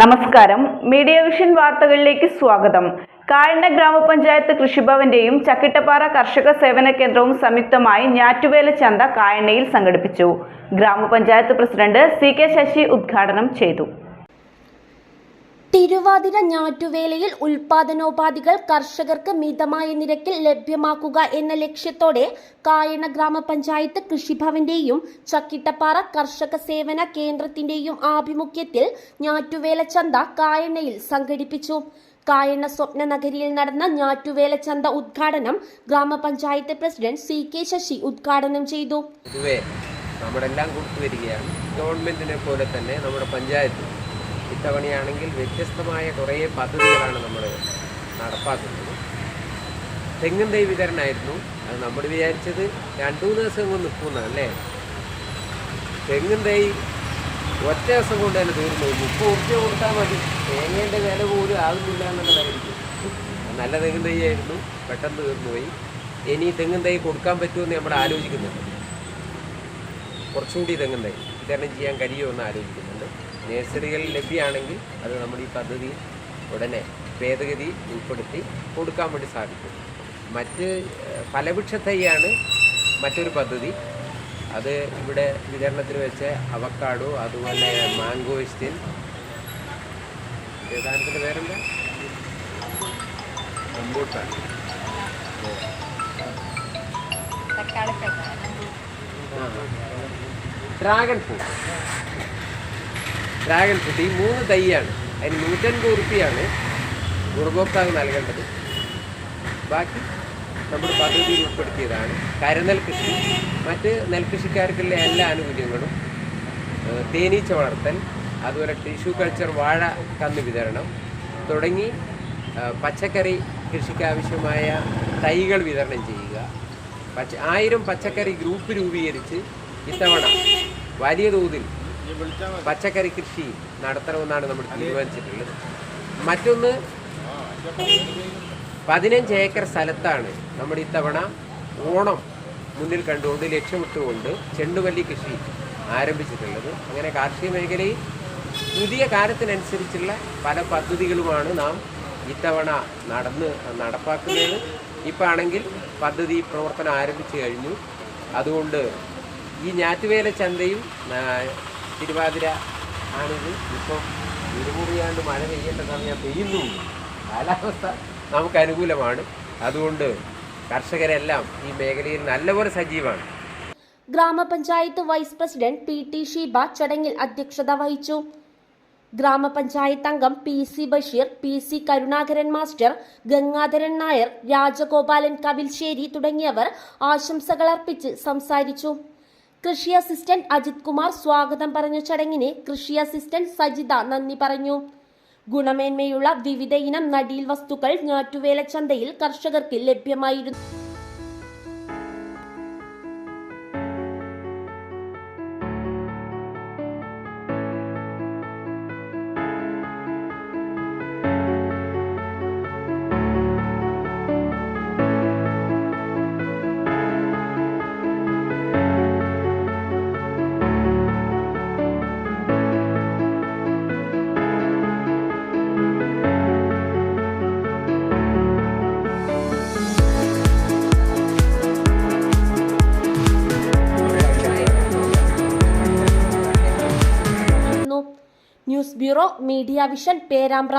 നമസ്കാരം. Media vision വാർത്തകളിലേക്ക് സ്വാഗതം. കായണ്ണ ഗ്രാമപഞ്ചായത്ത് കൃഷിഭവന്റെയും ചക്കിട്ടപ്പാറ കർഷക സേവന കേന്ദ്രവും സംയുക്തമായി ഞാറ്റുവേല ചന്ത കായണ്ണയിൽ സംഘടിപ്പിച്ചു. ഗ്രാമപഞ്ചായത്ത് പ്രസിഡന്റ് CK ശശി ഉദ്ഘാടനം ചെയ്തു. തിരുവാതിര ഞാറ്റുവേലയിൽ ഉൽപാദനോപാധികൾ കർഷകർക്ക് മിതമായ നിരക്കിൽ ലഭ്യമാക്കുക എന്ന ലക്ഷ്യത്തോടെ കായണ്ണ ഗ്രാമപഞ്ചായത്ത് കൃഷിഭവന്റെയും ചക്കിട്ടപ്പാറ കർഷക സേവന കേന്ദ്രത്തിന്റെയും ആഭിമുഖ്യത്തിൽ ഞാറ്റുവേല ചന്ത കായണ്ണയിൽ സംഘടിപ്പിച്ചു. കായണ്ണ സ്വപ്ന നഗരിയിൽ നടന്ന ഞാറ്റുവേല ചന്ത ഉദ്ഘാടനം ഗ്രാമപഞ്ചായത്ത് പ്രസിഡന്റ് CK ശശി ഉദ്ഘാടനം ചെയ്തു. നമ്മളെല്ലാം കൊടുത്തുവരികയാണ്. ഗവൺമെന്റിനെ പോലെ തന്നെ നമ്മുടെ പഞ്ചായത്ത് ഇത്തവണയാണെങ്കിൽ വ്യത്യസ്തമായ കുറേ പദ്ധതികളാണ് നമ്മൾ നടപ്പാക്കുന്നത്. തെങ്ങും തൈ വിതരണമായിരുന്നു. അത് നമ്മൾ വിചാരിച്ചത് 2-3 ദിവസം കൊണ്ട് നിൽക്കുന്നതല്ലേ. തെങ്ങും തൈ ഒറ്റ ദിവസം കൊണ്ട് തന്നെ തീർന്നു. 30 ഉറുപ്പിക കൊടുത്താൽ മതി, തേങ്ങേൻ്റെ വില പോലും ആകുന്നില്ല എന്നുള്ളതായിരിക്കും. നല്ല തെങ്ങും തൈ ആയിരുന്നു, പെട്ടെന്ന് തീർന്നുപോയി. ഇനി തെങ്ങും തൈ കൊടുക്കാൻ പറ്റുമെന്ന് നമ്മൾ ആലോചിക്കുന്നുണ്ട്. കുറച്ചുകൂടി തെങ്ങും തൈ വിതരണം ചെയ്യാൻ കഴിയുമോ എന്ന് ആലോചിക്കുന്നുണ്ട്. നഴ്സറികളിൽ ലഭ്യമാണെങ്കിൽ അത് നമ്മൾ ഈ പദ്ധതി ഉടനെ ഭേദഗതി ഉൾപ്പെടുത്തി കൊടുക്കാൻ വേണ്ടി സാധിക്കും. മറ്റ് ഫലവൃക്ഷ തൈയാണ് മറ്റൊരു പദ്ധതി. അത് ഇവിടെ വിതരണത്തിന് വെച്ച അവക്കാഡോ, അതുപോലെ മാംഗോസ്റ്റിൻ, ഏതാനത്തിൻ്റെ പേരെന്താ, റംബൂട്ടാൻ, ഡ്രാഗൺ ഫ്രൂട്ട് ഈ 3 തൈയാണ്. അതിന് 150 ഉറുപ്പികയാണ് ഗുണഭോക്താവ് നൽകേണ്ടത്. ബാക്കി നമ്മൾ പദ്ധതിയിൽ ഉൾപ്പെടുത്തിയതാണ്. കരനെൽ കൃഷി, മറ്റ് നെൽകൃഷിക്കാർക്കുള്ള എല്ലാ ആനുകൂല്യങ്ങളും, തേനീച്ച വളർത്തൽ, അതുപോലെ ടിഷ്യൂ കൾച്ചർ, വാഴ കന്ന് വിതരണം തുടങ്ങി പച്ചക്കറി കൃഷിക്കാവശ്യമായ തൈകൾ വിതരണം ചെയ്യുക. 1000 പച്ചക്കറി ഗ്രൂപ്പ് രൂപീകരിച്ച് ഇത്തവണ വലിയ തോതിൽ പച്ചക്കറി കൃഷി നടത്തണമെന്നാണ് നമ്മൾ തീരുമാനിച്ചിട്ടുള്ളത്. മറ്റൊന്ന്, 15 ഏക്കർ സ്ഥലത്താണ് നമ്മൾ ഇത്തവണ ഓണം മുന്നിൽ കണ്ടുകൊണ്ട് ലക്ഷ്യമിട്ടുകൊണ്ട് ചെണ്ടുമല്ലി കൃഷി ആരംഭിച്ചിട്ടുള്ളത്. അങ്ങനെ കാർഷിക മേഖലയിൽ പുതിയ കാലത്തിനനുസരിച്ചുള്ള പല പദ്ധതികളുമാണ് നാം ഇത്തവണ നടപ്പാക്കുന്നത്. ഇപ്പോൾ ആണെങ്കിൽ പദ്ധതി പ്രവർത്തനം ആരംഭിച്ചു കഴിഞ്ഞു. അതുകൊണ്ട് ഈ ഞാറ്റുവേല ചന്തയും തിരുവാതിര ആണിത്. ഇപ്പം ഇരുമുറിയാണ്ട് മഴ പെയ്യേണ്ട സമയം പെയ്യുന്നുണ്ട്. കാലാവസ്ഥ നമുക്ക് അനുകൂലമാണ്. അതുകൊണ്ട് കർഷകരെല്ലാം ഈ മേഖലയിൽ നല്ലപോലെ സജീവമാണ്. ഗ്രാമപഞ്ചായത്ത് വൈസ് പ്രസിഡന്റ് PT ഷീബ ചടങ്ങിൽ അധ്യക്ഷത വഹിച്ചു. ഗ്രാമപഞ്ചായത്ത് അംഗം PC Basheer, PC Karunakaran master, Gangadharan Nair, Rajagopalan Kavilsseri തുടങ്ങിയവർ ആശംസകൾ അർപ്പിച്ച് സംസാരിച്ചു. കൃഷി അസിസ്റ്റന്റ് അജിത് കുമാർ സ്വാഗതം പറഞ്ഞ ചടങ്ങിന് കൃഷി അസിസ്റ്റന്റ് സജിത നന്ദി പറഞ്ഞു. ഗുണമേന്മയുള്ള വിവിധ ഇനം നടീൽ വസ്തുക്കൾ ഞാറ്റുവേല ചന്തയിൽ കർഷകർക്ക് ലഭ്യമായിരുന്നു. News bureau, media vision, Perambra.